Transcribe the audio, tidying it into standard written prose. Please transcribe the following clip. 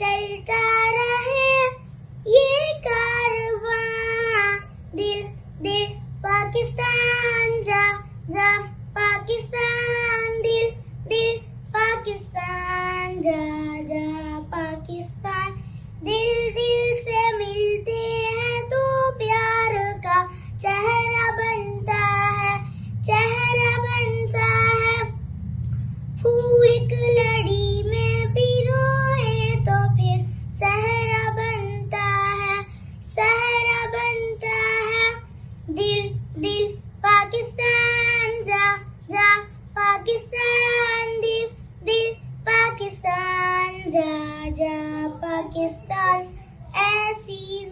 चलता रहे ये कारवां। दिल दिल पाकिस्तान जा जा पाकिस्तान, दिल दिल पाकिस्तान जा जा पाकिस्तान। दिल दिल से मिलते हैं तो प्यार का चेहरा बनता है, चेहरा बनता है। फूल एक लड़ी में पिरोए तो फिर सहरा बनता है, सहरा बनता है। दिल दिल पाकिस्तान जा जा पाकिस्तान, दिल दिल पाकिस्तान जा जा पाकिस्तान। ऐसी